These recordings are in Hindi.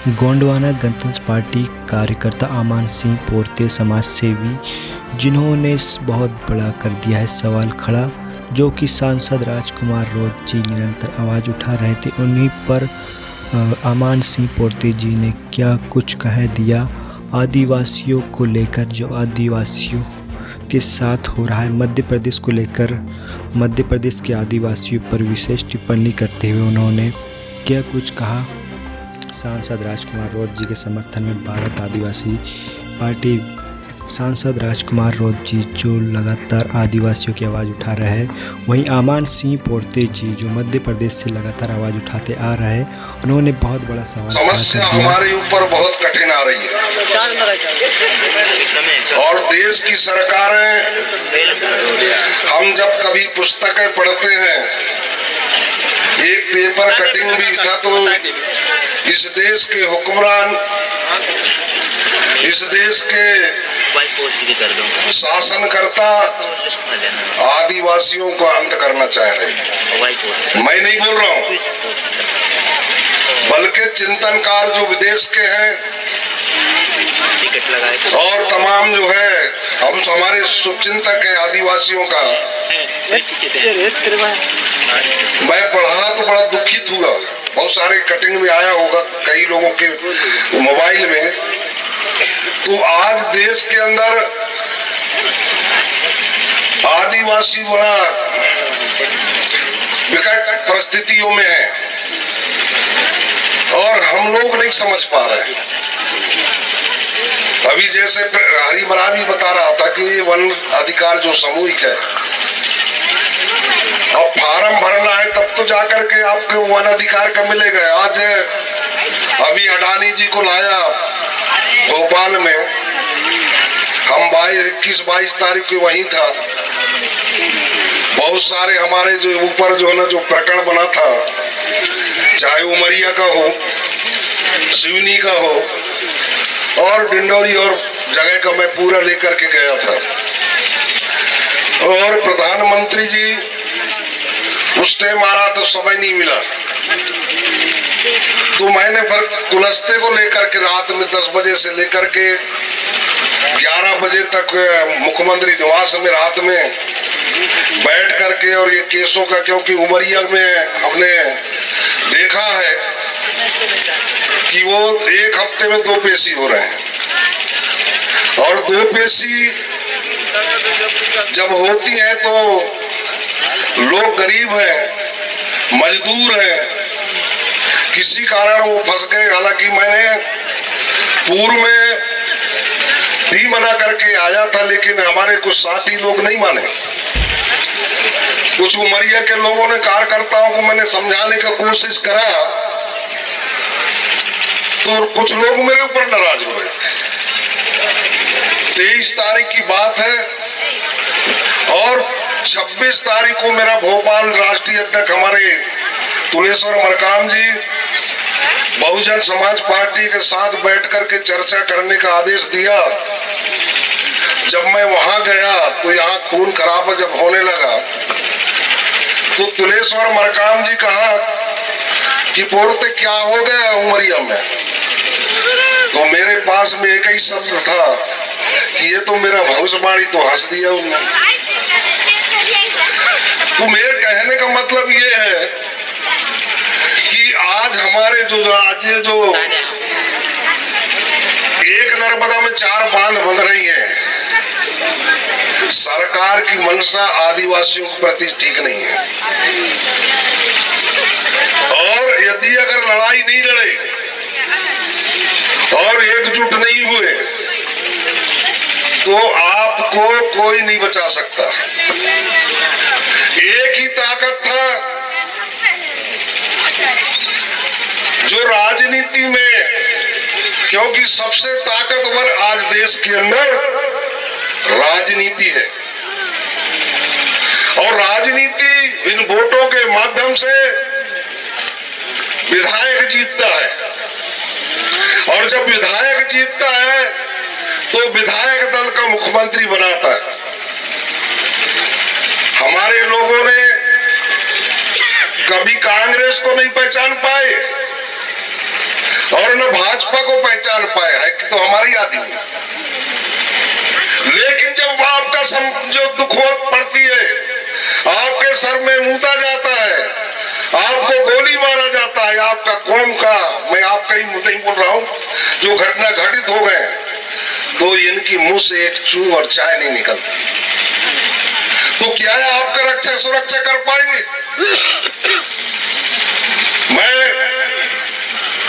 गोंडवाना गणतंत्र पार्टी कार्यकर्ता आमान सिंह पोरते समाज सेवी, जिन्होंने बहुत बड़ा कर दिया है सवाल खड़ा, जो कि सांसद राजकुमार रोज जी निरंतर आवाज़ उठा रहे थे। उन्हीं पर आमान सिंह पोरते जी ने क्या कुछ कह दिया आदिवासियों को लेकर, जो आदिवासियों के साथ हो रहा है मध्य प्रदेश को लेकर। मध्य प्रदेश के आदिवासियों पर विशेष टिप्पणी करते हुए उन्होंने क्या कुछ कहा। सांसद राजकुमार रोज जी के समर्थन में भारत आदिवासी पार्टी सांसद राजकुमार रोज जी जो लगातार आदिवासियों की आवाज़ उठा रहे हैं, वहीं आमान सिंह पोरते जी जो मध्य प्रदेश से लगातार आवाज़ उठाते आ रहे हैं, उन्होंने बहुत बड़ा सवाल समस्या हमारे ऊपर बहुत कठिन आ रही है और देश की सरकारें, हम जब कभी पुस्तकें पढ़ते हैं, एक पेपर कटिंग भी था तो इस देश के हुक्मरान, इस देश के शासनकर्ता आदिवासियों को अंत करना चाह रहे हैं। मैं नहीं बोल रहा हूँ, बल्कि चिंतनकार जो विदेश के हैं और तमाम जो है हम हमारे शुभचिंतक है आदिवासियों का, मैं पढ़ा तो बड़ा दुखित हुआ। बहुत सारे कटिंग में आया होगा कई लोगों के मोबाइल में। तो आज देश के अंदर आदिवासी बड़ा विकट परिस्थितियों में है और हम लोग नहीं समझ पा रहे। अभी जैसे हरी मरावी बता रहा था कि ये वन अधिकार जो सामूहिक है, अब फार्म भरना है तब तो जाकर के आपको वन अधिकार का मिलेगा। आज अभी अडानी जी को लाया भोपाल में, हम 21-22 तारीख को वहीं था। बहुत सारे हमारे जो ऊपर जो है ना जो प्रकरण बना था, चाहे उमरिया का हो, सिवनी का हो और डिंडोरी और जगह का मैं पूरा लेकर के गया था। और प्रधानमंत्री जी उस टाइम आ रहा तो समय नहीं मिला, तो मैंने फिर गुलस्ते को लेकर के रात में 10 बजे से लेकर के 11 बजे तक मुख्यमंत्री निवास में रात में बैठ करके और ये केसों का, क्योंकि उमरिया में हमने देखा है कि वो एक हफ्ते में 2 पेशी हो रहे हैं और 2 पेशी जब होती है तो लोग गरीब हैं, मजदूर हैं, किसी कारण वो फंस गए। हालांकि मैंने पूर्व में भी मना करके आया था, लेकिन हमारे कुछ साथी लोग नहीं माने। कुछ उमरिया के लोगों ने, कार्यकर्ताओं को मैंने समझाने का कोशिश करा तो कुछ लोग मेरे ऊपर नाराज हो रहे थे। 23 तारीख की बात है और 26 तारीख को मेरा भोपाल राष्ट्रीय अध्यक्ष हमारे तुलेश्वर मरकाम जी बहुजन समाज पार्टी के साथ बैठ करके चर्चा करने का आदेश दिया। जब मैं वहां गया तो यहाँ खून खराबा जब होने लगा तो तुलेश्वर मरकाम जी कहा कि पोरते क्या हो गया उमरिया में, तो मेरे पास में एक ही शब्द था कि ये तो मेरा भविष्यवाणी, तो हंस दिया उन्होंने। तो मेरे कहने का मतलब ये है कि आज हमारे जो एक नर्मदा में 4 बांध बन रही है, सरकार की मंशा आदिवासियों के प्रति ठीक नहीं है। और यदि अगर लड़ाई नहीं लड़े और एकजुट नहीं हुए तो आपको कोई नहीं बचा सकता। एक ही ताकत था जो राजनीति में, क्योंकि सबसे ताकतवर आज देश के अंदर राजनीति है और राजनीति इन वोटों के माध्यम से विधायक जीतता है और जब विधायक जीतता है तो विधायक दल का मुख्यमंत्री बनाता है। हमारे लोगों ने कभी कांग्रेस को नहीं पहचान पाए और न भाजपा भाजपा को पहचान पाए है कि तो हमारी आदमी है। लेकिन जब आपका जो दुख पड़ती है, आपके सर में मूता जाता है, आपको गोली मारा जाता है, आपका कौम का, मैं आपका ही नहीं बोल रहा हूं, जो घटना घटित हो गए, तो इनकी मुंह से एक चू और चाय नहीं निकलती। तो क्या है आपका रक्षा सुरक्षा कर पाएंगे?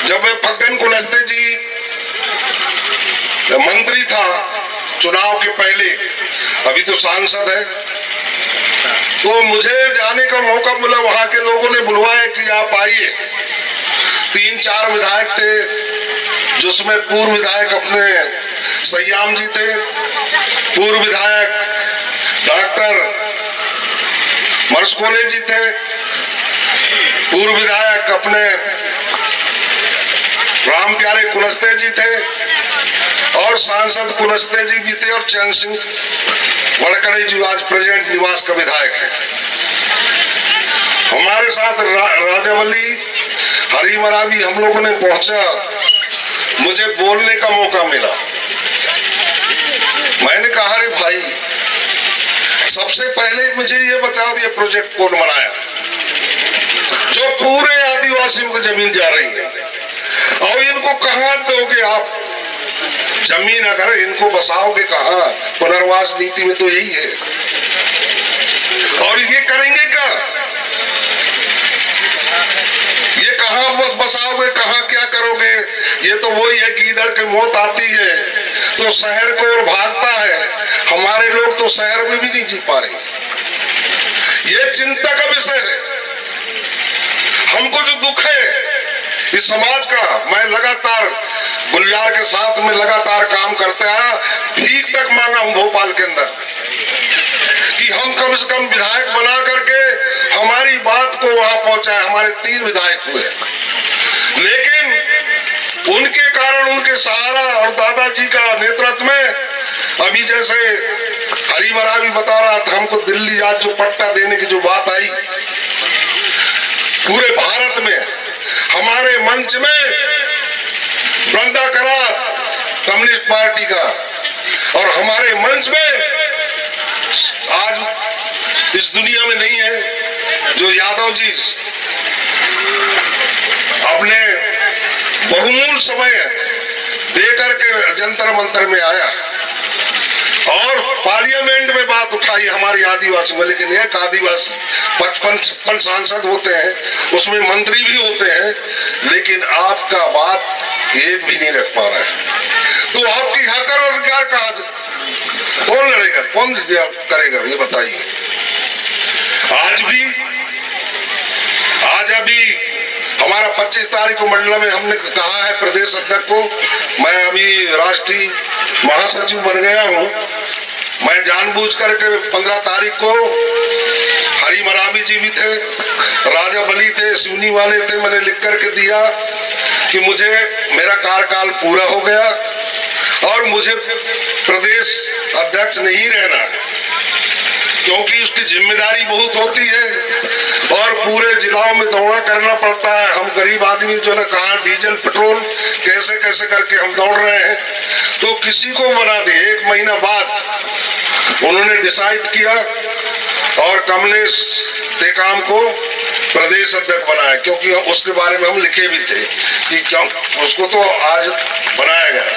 जब फग्गन कुलस्ते जी मंत्री था चुनाव के पहले, अभी तो सांसद है, तो मुझे जाने का मौका मिला। वहां के लोगों ने बुलवाया कि आप आइए। 3-4 विधायक थे, जिसमें पूर्व विधायक अपने सयाम जी थे, पूर्व विधायक डॉक्टर मरसकोले जी थे, पूर्व विधायक अपने राम प्यारे कुलस्ते जी थे, और सांसद कुलस्ते जी भी थे, और चंद सिंह वड़कड़े जी आज प्रेजेंट निवास का विधायक है। हमारे साथ राजावली हरी मरावी हम लोगों ने पहुंचा, मुझे बोलने का मौका मिला। मैंने कहा अरे भाई, सबसे पहले मुझे ये बता दिया प्रोजेक्ट कौन बनाया, जो पूरे आदिवासियों को जमीन जा रही है, और इनको कहां दोगे आप जमीन? अगर इनको बसाओगे कहां? पुनर्वास नीति में तो यही है। और ये करेंगे क्या? ये कहां बसाओगे, कहां क्या करोगे? ये तो वही है कि इधर के मौत आती है तो शहर को और भागता है। हमारे लोग तो शहर में भी नहीं जी पा रहे। ये चिंता का विषय है। हमको जो दुख है इस समाज का, मैं लगातार गुलजार के साथ में लगातार काम करते आया, भीख तक मांगा हूं भोपाल के अंदर कि हम कम से कम विधायक बना करके हमारी बात को वहां पहुंचाए। हमारे 3 विधायक हुए, लेकिन उनके कारण, उनके सहारा और दादाजी का नेतृत्व में, अभी जैसे हरी मरावी बता रहा था, हमको दिल्ली आज जो पट्टा देने की जो बात आई, पूरे भारत में हमारे मंच में वृंदा करार कम्युनिस्ट पार्टी का, और हमारे मंच में आज इस दुनिया में नहीं है जो यादव जी अपने बहुमूल्य समय देकर के जंतर मंतर में आया और पार्लियामेंट में बात उठाई हमारी आदिवासी में। लेकिन एक आदिवासी 55-56 सांसद होते हैं, उसमें मंत्री भी होते हैं, लेकिन आपका बात एक भी नहीं रख पा रहा है। तो आपकी हक और अधिकार कहा, कौन लड़ेगा, कौन करेगा, ये बताइए। आज अभी हमारा 25 तारीख को मंडला में हमने कहा है प्रदेश अध्यक्ष को, मैं अभी राष्ट्रीय महासचिव बन गया हूं, मैं जानबूझ करके 15 तारीख को, हरी मरावी जी भी थे, राजा बली थे, सिवनी वाले थे, मैंने लिख करके दिया कि मुझे मेरा कार्यकाल पूरा हो गया और मुझे प्रदेश अध्यक्ष नहीं रहना, क्योंकि उसकी जिम्मेदारी बहुत होती है और पूरे जिलाओं में दौड़ा करना पड़ता है। हम गरीब आदमी जो ने कहा डीजल पेट्रोल कैसे कैसे करके हम दौड़ रहे हैं, तो किसी को बना दे। 1 महीना बाद उन्होंने डिसाइड किया और कमलेश टेकाम को प्रदेश अध्यक्ष बनाया, क्योंकि उसके बारे में हम लिखे भी थे कि क्यों उसको तो आज बनाया गया।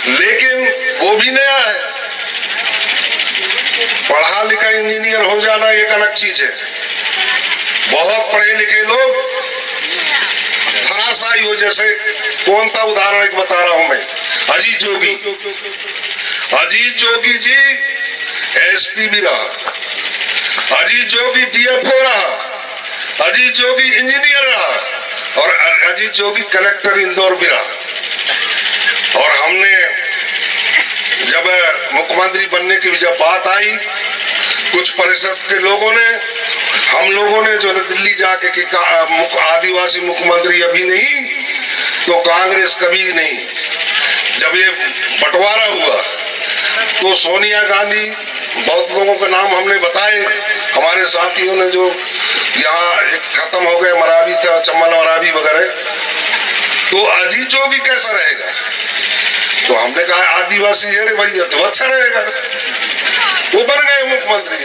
लेकिन वो भी नया है, पढ़ा लिखा इंजीनियर हो जाना एक अलग चीज है। बहुत पढ़े लिखे लोग धराशायी हो, जैसे कौन सा उदाहरण एक बता रहा हूं मैं, अजीत जोगी जी एसपी भी रहा, अजीत जोगी डीएफओ रहा, अजीत जोगी इंजीनियर रहा और अजीत जोगी कलेक्टर इंदौर भी रहा। और हमने जब मुख्यमंत्री बनने की जब बात आई, कुछ परिषद के लोगों ने, हम लोगों ने जो दिल्ली जाके कि आदिवासी मुख्यमंत्री अभी नहीं तो कांग्रेस कभी नहीं। जब ये बंटवारा हुआ तो सोनिया गांधी, बहुत लोगों के नाम हमने बताए, हमारे साथियों ने जो यहाँ एक खत्म हो गए, मरावी था, चम्मल मरावी वगैरह, तो अजीत जोगी कैसा रहेगा? तो हमने कहा आदिवासी है रे भैया, तो अच्छा रहेगा। वो बन गए मुख्यमंत्री,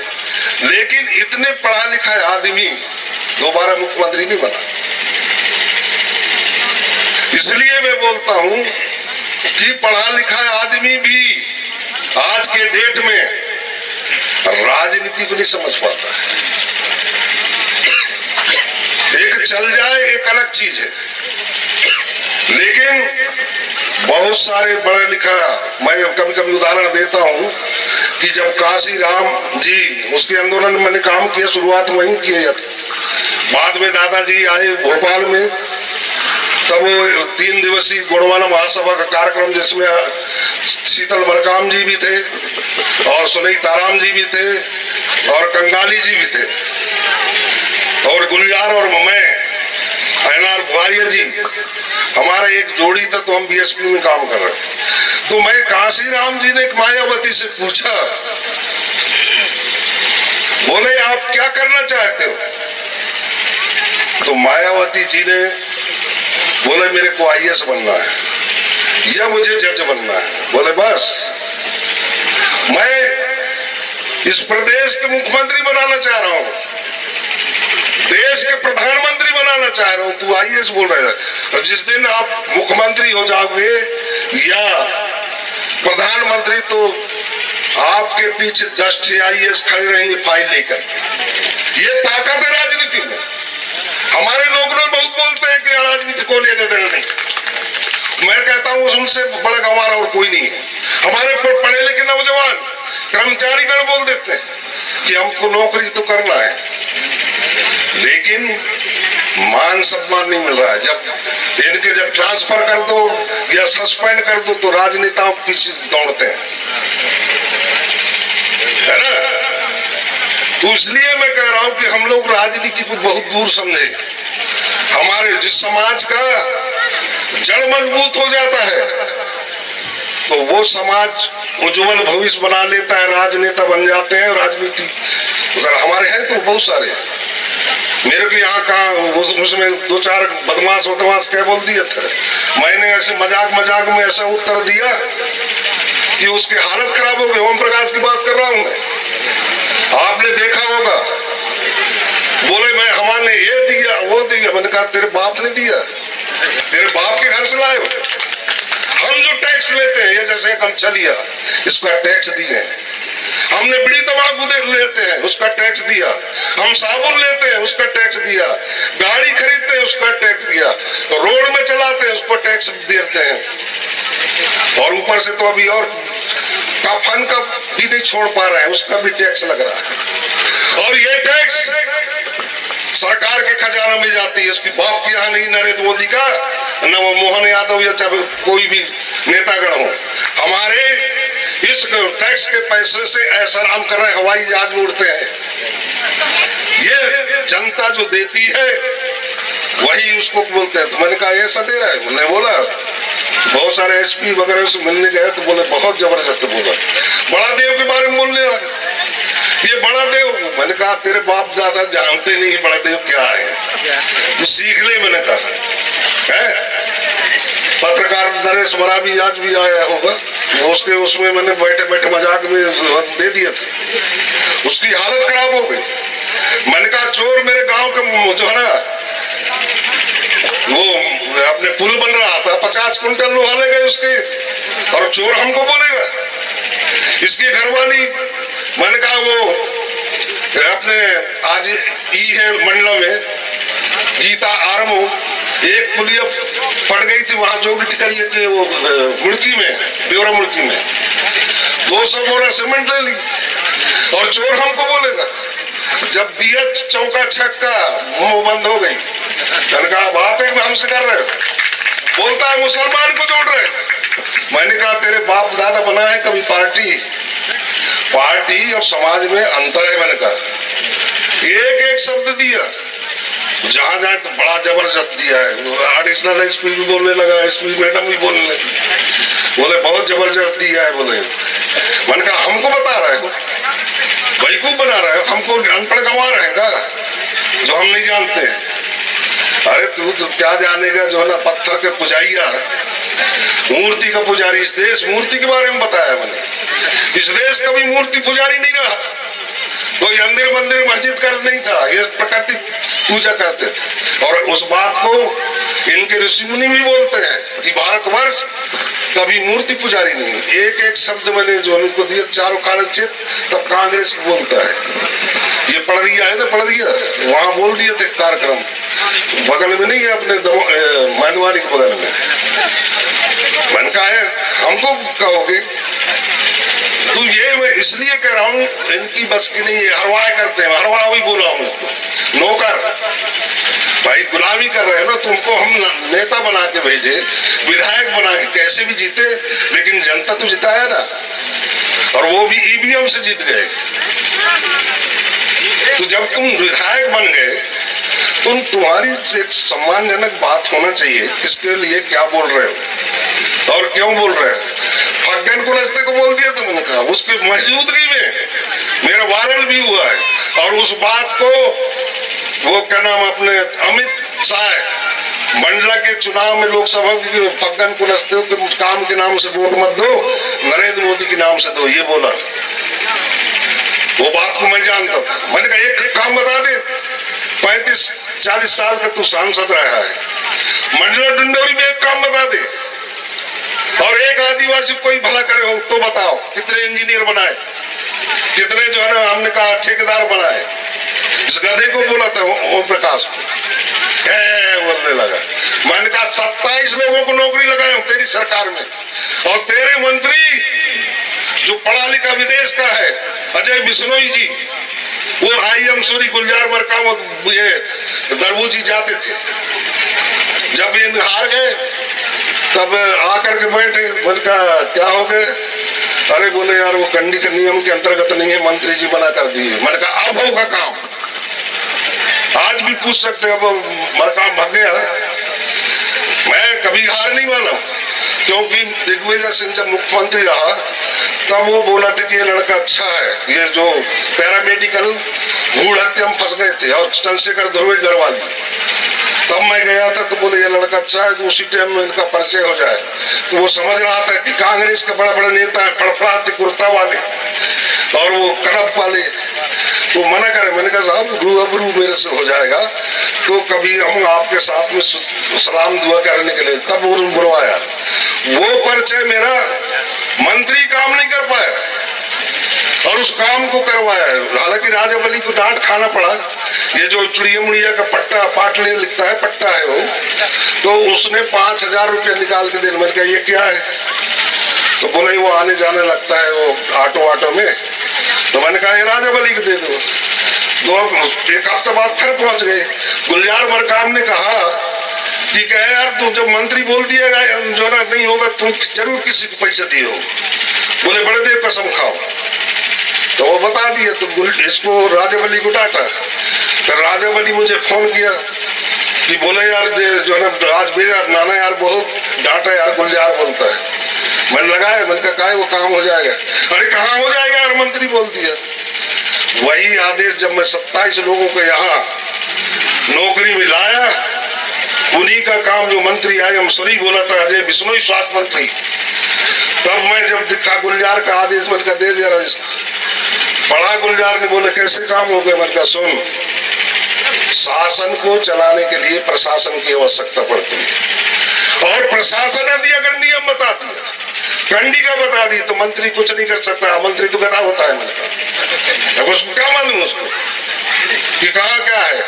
लेकिन इतने पढ़ा लिखा आदमी दोबारा मुख्यमंत्री नहीं बना। इसलिए मैं बोलता हूं कि पढ़ा लिखा आदमी भी आज के डेट में राजनीति को नहीं समझ पाता है। एक चल जाए एक अलग चीज है, लेकिन बहुत सारे पढ़ा लिखा, मैं कभी कभी उदाहरण देता हूं कि जब काशी राम जी उसके आंदोलन में मैंने काम किया, शुरुआत वहीं किया था। बाद में दादाजी आए भोपाल में, तब वो 3 दिवसीय गोंडवाना महासभा का कार्यक्रम, जिसमें शीतल मरकाम जी भी थे और सुनई ताराम जी भी थे और कंगाली जी भी थे और गुलजार और मैं एनआर वारियर जी, हमारा एक जोड़ी था, तो हम बीएसपी में काम कर रहे थे। तो मैं काशीराम जी ने एक मायावती से पूछा, बोले आप क्या करना चाहते हो? तो मायावती जी ने बोले मेरे को आईएएस बनना है या मुझे जज बनना है। बोले बस, मैं इस प्रदेश के मुख्यमंत्री बनाना चाह रहा हूं, देश के प्रधानमंत्री बनाना चाह रहा हूं, तू आईएएस बोल रहा है। और जिस दिन आप मुख्यमंत्री हो जाओगे या प्रधानमंत्री, तो आपके पीछे 10 आईएएस खड़े रहेंगे फाइल लेकर। ये ताकत है राजनीति में। हमारे लोग ना बहुत बोलते हैं कि राजनीति को लेने देना नहीं। मैं कहता हूं उनसे बड़ा गंवार और कोई नहीं है। हमारे पढ़े लिखे नौजवान कर्मचारी गण बोल देते हैं कि हमको नौकरी तो करना है, लेकिन मान सम्मान नहीं मिल रहा है। जब ट्रांसफर कर दो या सस्पेंड कर दो तो राजनेताओं पीछे दौड़ते हैं, है ना? तो इसलिए मैं कह रहा हूं कि हम लोग राजनीति को बहुत दूर समझे। हमारे जिस समाज का जड़ मजबूत हो जाता है तो वो समाज उज्जवल भविष्य बना लेता है, राजनेता बन जाते हैं। राजनीति अगर हमारे हैं तो बहुत सारे हैं। मेरे को यहाँ का उसमें 2-4 बदमाश क्या बोल दिया था, मैंने ऐसे मजाक में ऐसा उत्तर दिया कि उसकी हालत खराब हो गई। ओम प्रकाश की बात कर रहा हूं मैं, आपने देखा होगा। बोले मैं हमारे ये दिया वो दिया। मैंने कहा तेरे बाप ने दिया, तेरे बाप के घर से लाए हो। हम जो टैक्स लेते हैं, ये जैसे गमछा लिया, इसका टैक्स दिए। हमने बीड़ी तंबाकू लेते हैं, उसका टैक्स दिया। हम साबुन लेते हैं, उसका टैक्स दिया। गाड़ी खरीदते हैं, उसका टैक्स दिया। तो रोड में चलाते हैं, उसको टैक्स देते हैं। और ऊपर से तो अभी और कफन का भी नहीं छोड़ पा रहा है, उसका भी टैक्स लग रहा है। और ये टैक्स सरकार के खजाना में जाती है। उसकी बाप की यहाँ नहीं, नरेंद्र मोदी का, न वो मोहन यादव या चाहे कोई भी नेतागण हो। हमारे इस टैक्स के पैसे से ऐसा नाम कर रहे हैं, हवाई जहाज में उड़ते हैं। ये जनता जो देती है वही उसको बोलते हैं। तो मैंने कहा ऐसा दे रहा है? मैंने बोला बहुत सारे एसपी वगैरह से मिलने गए तो बोले बहुत जबरदस्त बोला, बड़ा देव के बारे में बोलने लगे। ये बड़ा देव, मैंने कहा तेरे बाप ज्यादा जानते नहीं बड़ा देव क्या है, तो सीख ले। मैंने कहा है पत्रकार नरेश मरावी आज भी आया होगा, उसमें मैंने बैठे मजाक में दे दिया था, उसकी हालत खराब हो गई। मैंने कहा चोर मेरे गांव के जो है ना, वो अपने पुल बन रहा था, 50 कुंटल लोहा ले गए उसके, और चोर हमको बोलेगा। इसकी घरवाली, मैंने कहा वो अपने आज ई है मंडला में गीता आरमो, एक पुलिया पड़ गई थी वहां जो भी टिकरिए के वो मुड़की में, देवरा मुड़की में 200 बोरा सीमेंट ले ली, और चोर हमको बोलेगा। जब दिया चौका छक्का, मुंह बंद हो गई। मैंने कहा बात है हमसे कर रहे हो? बोलता है मुसलमान को जोड़ रहे। मैंने कहा तेरे बाप दादा बनाए कभी पार्टी और समाज में अंतर है। मैंने कहा एक शब्द दिया, जहां जाए तो बड़ा जबरदस्त दिया है। एडिशनल एसपी भी बोलने लगा, एसपी मैडम भी बोलने लगी, बोले बहुत जबरदस्त दिया है। बोले मैंने कहा हमको बता रहे हो, बेवकूफ बना रहे हो, हमको अनपढ़ गंवा रहे हैं का, जो हम नहीं जानते हैं। अरे तू तो क्या जानेगा, जो है ना पत्थर के पुजारिया है, मूर्ति का पुजारी। इस देश मूर्ति के बारे में बताया मैंने। इस देश कभी मूर्ति पुजारी नहीं रहा, कोई अंदर मंदिर मस्जिद कर नहीं था, ये प्रकृति पूजा करते थे। और उस बात को इनके ऋषि मुनि भी बोलते हैं कि भारतवर्ष कभी मूर्ति पुजारी नहीं। एक एक शब्द मैंने जो उनको दिया, चारों काल चित, तब कांग्रेस बोलता है। ये पढ़ रिया है ना, पढ़ रिया, वहां बोल दिए थे कार्यक्रम, बगल में नहीं है, अपने मानवाड़ी के बगल में। मन का है, हमको कहोगे तो ये मैं इसलिए कह रहा हूँ, इनकी बस की नहीं है। हरवाए करते हैं, हरवा भी बोला हूँ नौकर भाई, गुलामी कर रहे हो ना। तुमको हम नेता बना के भेजे, विधायक बना के, कैसे भी जीते, लेकिन जनता तो जिताया ना, और वो भी ईवीएम से जीत गए। तो जब तुम विधायक बन गए, तुम्हारी एक सम्मानजनक बात होना चाहिए, किसके लिए क्या बोल रहे हो और क्यों बोल रहे हो। फग्गन कुलस्ते को बोल दिया तुमने, कहा उसकी मौजूदगी में मेरा वायरल भी हुआ है, और उस बात को वो क्या नाम अपने अमित शाह मंडला के चुनाव में लोकसभा की, फग्गन कुलस्ते के काम के नाम से वोट मत दो, नरेंद्र मोदी के नाम से दो, ये बोला। वो बात को मैं जानता था। मैंने कहा एक काम बता दे, 35-40 साल तक तू सांसद रहा है, मंडला डिंडोरी में एक काम बता दे, और एक आदिवासी कोई भला करे हो तो बताओ। कितने इंजीनियर बनाए, कितने जो है ना हमने कहा ठेकेदार बनाए। इस गधे को बोला था ओम प्रकाश को, बोलने लगा। मैंने कहा 27 लोगों को नौकरी लगाए हूं तेरी सरकार में, और तेरे मंत्री जो पढ़ा लिखा विदेश का है, अजय बिश्नोई जी, वो IM सूरी गुलजार मरकाम ये दरबूजी जाते थे। जब इन हार गए तब आकर के बैठे, मैंने कहा क्या हो गए, अरे बोले यार वो कंडी के नियम के अंतर्गत नहीं है, मंत्री जी बना कर दिए। मैंने कहा अब होगा काम, आज भी पूछ सकते, अब मरकाम भाग गया। मैं कभी हार नहीं माना, क्योंकि दिग्विजय सिंह जब मुख्यमंत्री रहा तब वो बोला था कि ये लड़का अच्छा है। ये जो पैरामेडिकल भूड़ हत्या में फंस गए थे, और चंद्रशेखर ध्रुवे गढ़वाली, तब मैं गया था तो बोले ये लड़का अच्छा है, तो उसी टाइम में इनका परिचय हो जाए। तो वो समझ रहा था कि कांग्रेस के बड़ा बड़ा नेता है, फड़फड़ाते कुर्ता वाले और वो कनप वाले, तो मना करे। मैंने कहा साहब रूबरू मेरे से हो जाएगा तो कभी हम आपके साथ में सलाम दुआ करने के लिए, तब वो बुलवाया। वो परिचय मेरा मंत्री काम नहीं कर पाया, और उस काम को करवाया। हालांकि राजा बली को डांट खाना पड़ा। ये जो चुड़िया मुड़िया का पट्टा पाटले लिखता है, पट्टा है वो, तो उसने 5000 रुपया निकाल के दे। मैंने कहा ये क्या है, तो बोले वो आने जाने लगता है वो ऑटो में। तो मैंने कहा ये राजा बली को दे दो। एक हफ्ते बाद फिर पहुंच गए। गुलजार मरकाम ने कहा कि कहे यार तू जब मंत्री बोल दिएगा जो ना नहीं होगा, तुम जरूर किसी को पैसे दिए हो। बोले बड़े देव कसम खाओ, तो वो बता दिया। तो इसको राजा बली को डांटा। तो राजा बली मुझे फोन किया कि बोले यार जो है ना आज भेजा नाना यार बहुत डांटा यार, गुलजार बोलता है। मैंने लगाया, मैंने कहा वो काम हो जाएगा। अरे कहाँ हो जाएगा यार, मंत्री बोल दिया। वही आदेश जब मैं 27 लोगों को यहाँ नौकरी में लाया, उन्हीं का काम जो मंत्री आए हम सुनी बोला था अजय बिश्नोई स्वास्थ्य मंत्री, तब मैं जब दिखा गुलजार का आदेश, मैंने कहा दे जरा इसको। पढ़ा गुलजार ने, बोले कैसे काम हो गए। मैंने कहा सुन, शासन को चलाने के लिए प्रशासन की आवश्यकता पड़ती है, और प्रशासन यदि अगर नियम बता दिया, कंडी का बता दी, तो मंत्री कुछ नहीं कर सकता। मंत्री तो गधा होता है। मैंने कहा अब उसको क्या मालूम उसको कि कहा क्या है।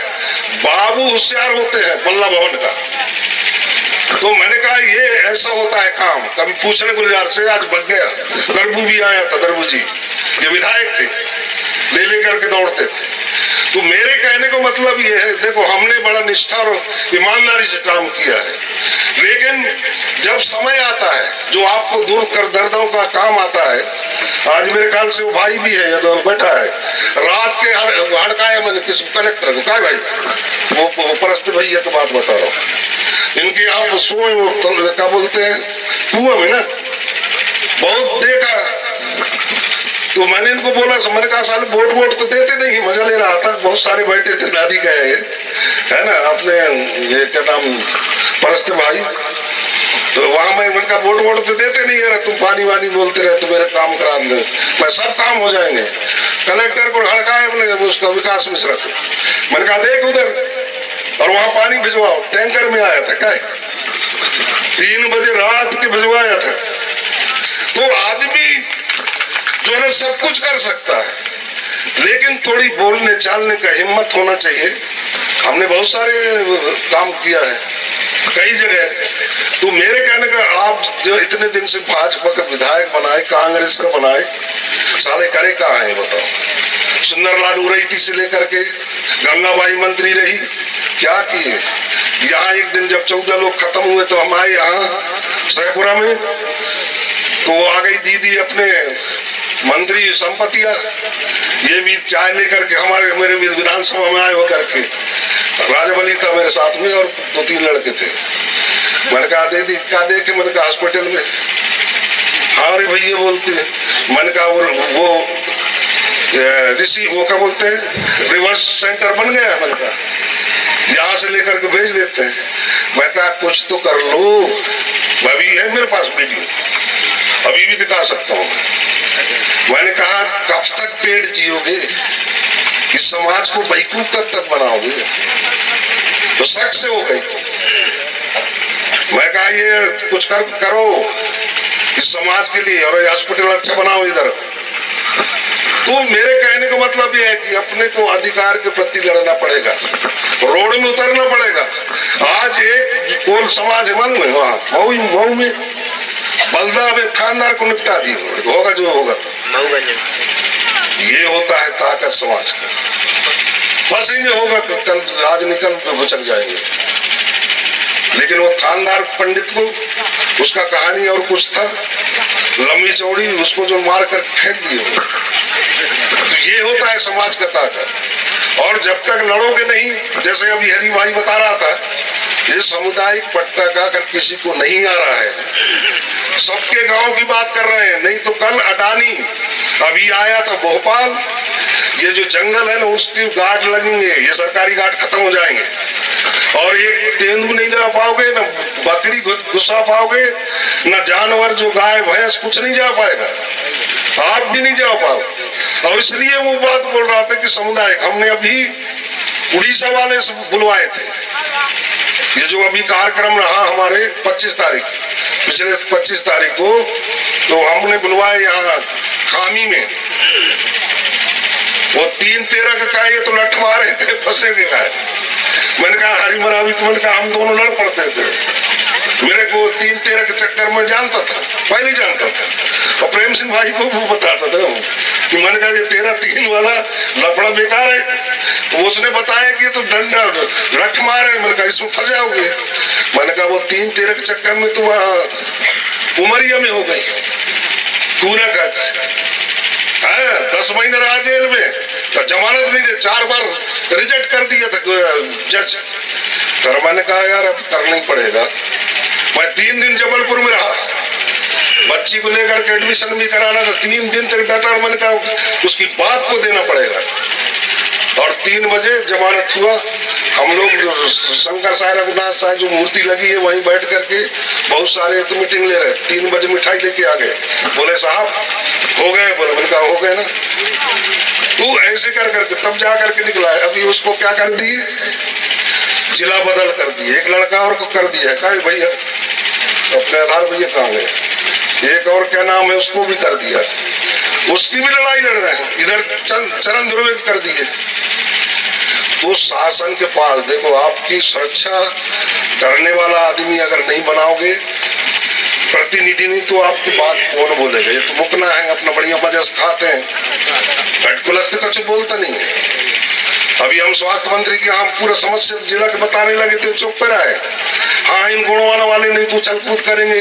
बाबू होशियार होते हैं बल्ला भवन का। तो मैंने कहा ये ऐसा होता है काम। कभी पूछने गुलजार से, आज बच गया। दरबू भी आया था, दरबू जी ये विधायक थे, ले करके दौड़ते थे। तो मेरे कहने को मतलब ये है, देखो हमने बड़ा निष्ठा और ईमानदारी से काम किया है, लेकिन जब समय आता है जो आपको दूर कर दर्दों का काम आता है। आज मेरे ख्याल से वो भाई भी है, तो बैठा है, रात के हड़काया मैंने किस कलेक्टर को, क्या भाई वो परस्त भैया की बात बता रहा हूँ। इनके आप सोए वो क्या बोलते हैं कुआं में ना, बहुत देखा। तो मैंने इनको बोला, मैंने कहा साले वोट तो देते नहीं, मजा ले रहा था। बहुत सारे बैठे थे, दादी गए है ना, अपने ये क्या नाम परस्त भाई, तो वहां मैं उनका वोट तो देते नहीं है, तुम पानी वानी बोलते रहे तो मेरे काम करा दो, मैं सब काम हो जाएंगे। कलेक्टर को हड़काए अपने उसका विकास मिश्रा को, मैंने कहा देख उधर और वहां पानी भिजवाओ, टैंकर में आया था क्या, 3 बजे रात के भिजवाया था। तो आदमी जो है सब कुछ कर सकता है, लेकिन थोड़ी बोलने चालने का हिम्मत होना चाहिए। हमने बहुत सारे काम किया है कई जगह। तो मेरे कहने का, आप जो इतने दिन से भाजपा का विधायक बनाए, कांग्रेस का बनाए, सारे करे कहाँ है बताओ। सुंदरलाल उराइती से लेकर के गंगाबाई मंत्री रही, क्या किए। यहाँ एक दिन जब 14 लोग खत्म हुए तो हम आए यहाँ सहपुरा में, तो आ गई दीदी अपने मंत्री संपतिया, ये भी चाय लेकर के हमारे मेरे विधानसभा में आए हो करके। राजबली था मेरे साथ में और 2-3 लड़के थे। मैंने कहा दीदी क्या देखे, मैंने कहा हॉस्पिटल में। हाँ रे भैया बोलते हैं। मैंने कहा वो ऋषि वो क्या बोलते हैं, रिवर्स सेंटर बन गया। मैंने कहा यहाँ से लेकर के भेज देते हैं। मैं कहा कुछ तो कर लो, अभी है मेरे पास वीडियो, अभी भी दिखा सकता हूँ। मैंने कहा कब तक पेड़ जियोगे, इस समाज को बेवकूफ कब तक बनाओगे। तो शक से हो गई। मैं कहा ये कुछ करो इस समाज के लिए और हॉस्पिटल अच्छा बनाओ इधर। तो मेरे कहने का मतलब ये है कि अपने को अधिकार के प्रति लड़ना पड़ेगा, रोड में उतरना पड़ेगा। आज एक कोल समाज है मन में, वहाँ मऊ में बलदा में थानेदार को निपटा दिए, होगा जो होगा। ये होता है ताकत समाज का। फंसेंगे होगा, कल आज निकल पे भुचक जाएंगे। लेकिन वो थानेदार पंडित को उसका कहानी और कुछ था, लंबी चौड़ी, उसको जो मार कर फेंक दिए। तो ये होता है समाज का ताकत। और जब तक लड़ोगे नहीं, जैसे अभी हरी भाई बता रहा था, ये सामुदायिक पट्टा का अगर किसी को नहीं आ रहा है, सबके गांव की बात कर रहे हैं। नहीं तो कल अडानी अभी आया था भोपाल, ये जो जंगल है ना उसकी गार्ड लगेंगे, ये सरकारी गार्ड खत्म हो जाएंगे और एक तेंदू नहीं जा पाओगे, ना बकरी घुसा पाओगे, ना जानवर जो गाय भैंस कुछ नहीं जा पाएगा, आप भी नहीं जा पाओ। और इसलिए वो बात बोल रहा था कि सामुदायिक, हमने अभी उड़ीसा वाले से बुलवाए थे। ये जो अभी कार्यक्रम रहा हमारे 25 तारीख, पिछले 25 तारीख को, तो हमने बुलवाए यहाँ खामी में। वो 3-13 का ये तो लठ मारे थे, फंसे गए। मैंने कहा हरी मरावी को, मैंने कहा हम दोनों लड़ पड़ते थे। मेरे को 3-13 के चक्कर में जानता था, पहले जानता था, और प्रेम सिंह भाई को वो बताता था कि मैंने कहा ये 13-3 वाला लफड़ा बेकार है। उसने बताया कि तो डंडा रट मारे, मैंने कहा इसमें फंस जाओगे। मैंने कहा वो 3-13 के चक्कर में तो वहां उमरिया में हो गई पूरा का 10 महीने रहा जेल में, तो जमानत नहीं दे, 4 बार रिजेक्ट कर दिया था जज। तो मैंने कहा यार अब करना ही पड़ेगा। मैं 3 दिन जबलपुर में रहा, बच्ची को लेकर के एडमिशन भी कराना था, 3 दिन तक डटा। मैंने कहा उसकी बात को देना पड़ेगा। और 3 बजे जमानत हुआ। हम लोग जो शंकर साहब रघुनाथ साहब जो मूर्ति लगी है वहीं बैठ करके बहुत सारे तो मीटिंग ले रहे। 3 बजे मिठाई लेके आ गए, बोले साहब हो गए, बोले। मैंने कहा हो गए ना। तू ऐसे कर करके तब जा करके निकला है। अभी उसको क्या कर दिए, जिला बदल कर दिए, एक लड़का और को कर दिया। कहा भैया अपने आधार भैया कहाँ गए, एक और क्या नाम है उसको भी कर दिया, उसकी भी लड़ाई लड़ रहे हैं। इधर चरण ध्रुव कर दिए। तो शासन के पास देखो, आपकी सुरक्षा करने वाला आदमी अगर नहीं बनाओगे, प्रतिनिधि नहीं, तो आपकी बात कौन बोलेगा। ये तो मुकना है, अपना बढ़िया मजा से खाते हैं, बैठकुलस्ते कुछ बोलता नहीं है। अभी हम स्वास्थ्य मंत्री की हम पूरा समस्या जिला के बताने लगे थे, चुप पर आए। हाँ इन गुणवाना वाले नहीं तो छल कूद करेंगे,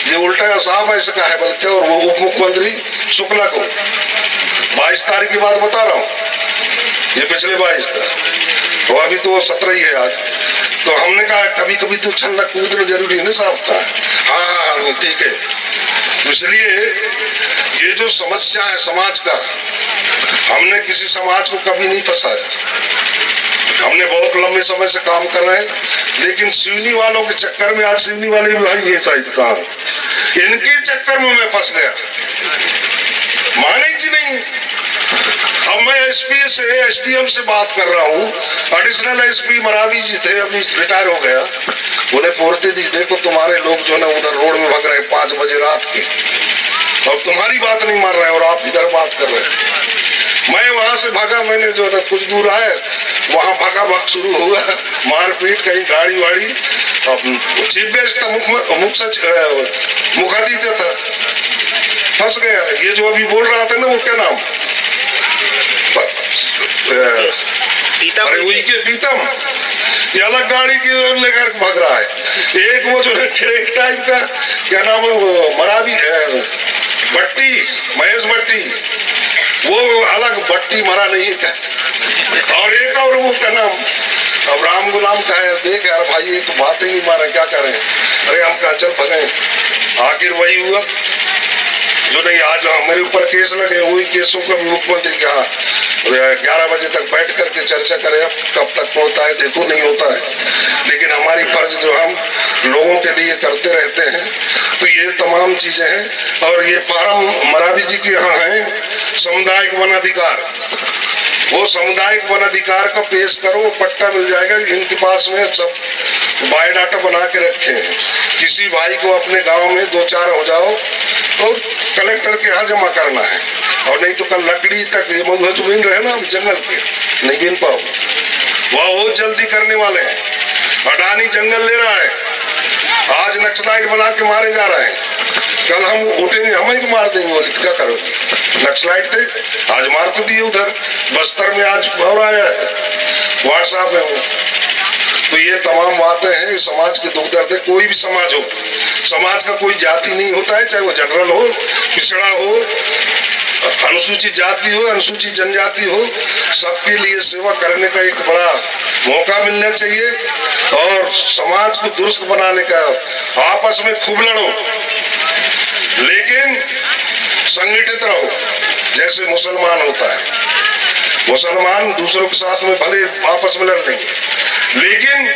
ये उल्टा साहब ऐसे का है बल्कि। और वो उप मुख्यमंत्री शुक्ला को 22 तारीख की बात बता रहा हूँ, ये पिछले 22 का, तो अभी तो 17 ही है आज। तो हमने कहा कभी कभी तो छलना कूदना जरूरी है ना साहब का। हाँ ठीक है। तो इसलिए ये जो समस्या है समाज का, हमने किसी समाज को कभी नहीं फंसाया। हमने बहुत लंबे समय से काम कर रहे हैं, लेकिन सिवनी वालों के चक्कर में आज सिवनी वाले भी भाई ये शायद काम, इनके चक्कर में मैं फंस गया, माने जी नहीं। अब मैं एसपी से एसडीएम से बात कर रहा हूँ, एडिशनल एसपी मरावी जी थे, अभी रिटायर हो गया, उन्हें पोरते दी, देखो तुम्हारे लोग जो ना उधर रोड में भग रहे 5 बजे रात के, अब तुम्हारी बात नहीं मान रहे और आप इधर बात कर रहे हैं। मैं वहां से भागा, मैंने जो ना कुछ दूर आए वहां भागा भग शुरू हुआ, मारपीट, कहीं गाड़ी वाड़ी। चीफ गेस्ट था, मुखातिथ्य था, फंस गया। ये जो अभी बोल रहा था ना, वो क्या नाम, अरे वही के पीतम, ये अलग गाड़ी की लेकर भाग रहा है। एक वो जो एक टाइप का क्या नाम है, वो मरावी है, भट्टी, महेश भट्टी, वो अलग भट्टी मरा नहीं का, और एक और वो क्या नाम, अब राम गुलाम का है। देख यार भाई, ये तो बात ही नहीं मारा, क्या करें। अरे हम कहा चल भगे, आखिर वही हुआ जो नहीं आज मेरे ऊपर केस लगे, वही केसों का भी मुख्यमंत्री कहा 11 बजे तक बैठ करके चर्चा करें, अब कब तक होता है देखो, नहीं होता है। लेकिन हमारी फर्ज जो हम लोगों के लिए करते रहते हैं, तो ये तमाम चीजें हैं। और ये फार्म मरावी जी के यहाँ है, सामुदायिक वन अधिकार, वो सामुदायिक वन अधिकार का पेश करो, पट्टा मिल जाएगा। इनके पास में सब बायोडाटा बना के रखे हैं। किसी भाई को अपने गांव में 2-4 हो जाओ तो कलेक्टर के यहाँ जमा करना है, और नहीं तो कल लकड़ी तक ये मधुआ तो बीन रहे ना, हम जंगल के नहीं बीन पाओ, वह बहुत जल्दी करने वाले हैं। अडानी जंगल ले रहा है, आज नक्सलाइट बना के मारे जा रहे हैं, कल हम उठेंगे हम ही मार देंगे। और क्या करोगे, नक्सलाइट थे आज मार तो दिए, उधर बस्तर में आज और आया है व्हाट्सएप में। तो ये तमाम बातें हैं, समाज के दुख दर्द है। कोई भी समाज हो, समाज का कोई जाति नहीं होता है, चाहे वो जनरल हो, पिछड़ा हो, अनुसूचित जाति हो, अनुसूचित जनजाति हो, सबके लिए सेवा करने का एक बड़ा मौका मिलना चाहिए। और समाज को दुरुस्त बनाने का, आपस में खूब लड़ो लेकिन संगठित रहो। जैसे मुसलमान होता है, मुसलमान दूसरों के साथ में भले आपस में लड़ लेंगे, लेकिन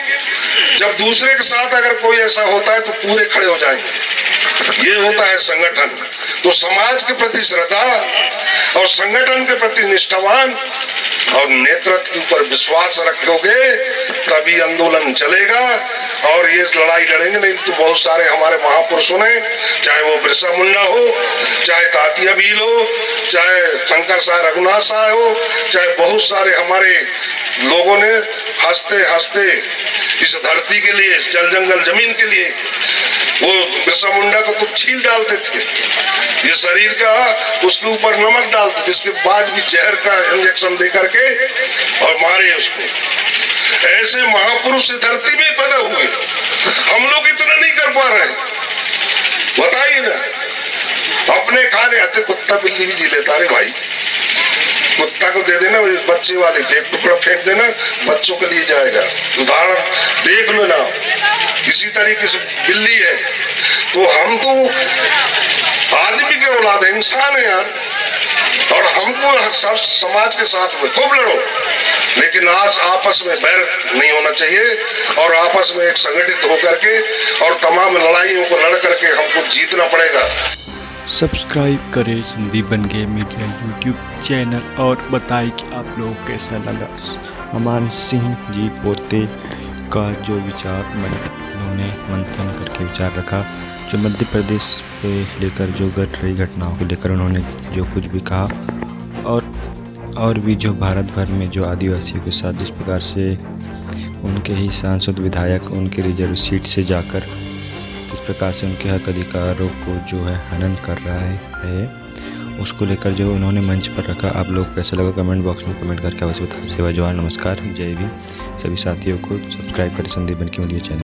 जब दूसरे के साथ अगर कोई ऐसा होता है तो पूरे खड़े हो जाएंगे। ये होता है संगठन। तो समाज के प्रति श्रद्धा और संगठन के प्रति निष्ठावान और नेतृत्व के ऊपर विश्वास रखोगे तभी आंदोलन चलेगा। और ये लड़ाई लड़ेंगे नहीं तो बहुत सारे हमारे महापुरुषों ने, चाहे वो बिरसा मुंडा हो, चाहे तात्या भील हो, चाहे शंकर साय रघुनाथ साय हो, चाहे बहुत सारे हमारे लोगों ने हंसते हंसते इस धरती के लिए, जल जंगल जमीन के लिए, वो बिरसा मुंडा को तो छील डालते थे, ये शरीर का उसके ऊपर नमक डालते थे, इसके बाद भी जहर का इंजेक्शन दे करके और मारे उसको। ऐसे महापुरुष धरती में पैदा हुए, हम लोग इतना नहीं कर पा रहे, बताइए ना। अपने खाने आते कुत्ता बिल्ली भी जी लेता। अरे भाई, कुत्ता को दे देना बच्चे वाले, एक टुकड़ा फेंक देना, बच्चों के लिए जाएगा। उदाहरण देख लो ना, इसी तरीके से बिल्ली है। तो हम तो आदमी के औलाद है, इंसान है यार, और हमको सब समाज के साथ में खूब लड़ो, लेकिन आज आपस में बैर नहीं होना चाहिए और आपस में एक संगठित होकर के और तमाम लड़ाइयों को लड़ करके हमको जीतना पड़ेगा। सब्सक्राइब करें संदीप बनगे मीडिया यूट्यूब चैनल और बताएं कि आप लोगों को कैसा लगा अमान सिंह जी पोते का जो विचार उन्होंने मंथन करके विचार रखा, जो मध्य प्रदेश पे लेकर जो घट रही घटनाओं को लेकर उन्होंने जो कुछ भी कहा, और भी जो भारत भर में जो आदिवासियों के साथ जिस प्रकार से उनके ही सांसद विधायक उनके रिजर्व सीट से जाकर किस प्रकार से उनके हक अधिकारों को जो है हनन कर रहा है उसको लेकर जो उन्होंने मंच पर रखा। आप लोग कैसा लगा कमेंट बॉक्स में कमेंट करके अवश्य बताएं। सेवा जवान, नमस्कार, जय भीम। सभी साथियों को सब्सक्राइब करें संदीप बनगे मीडिया चैनल।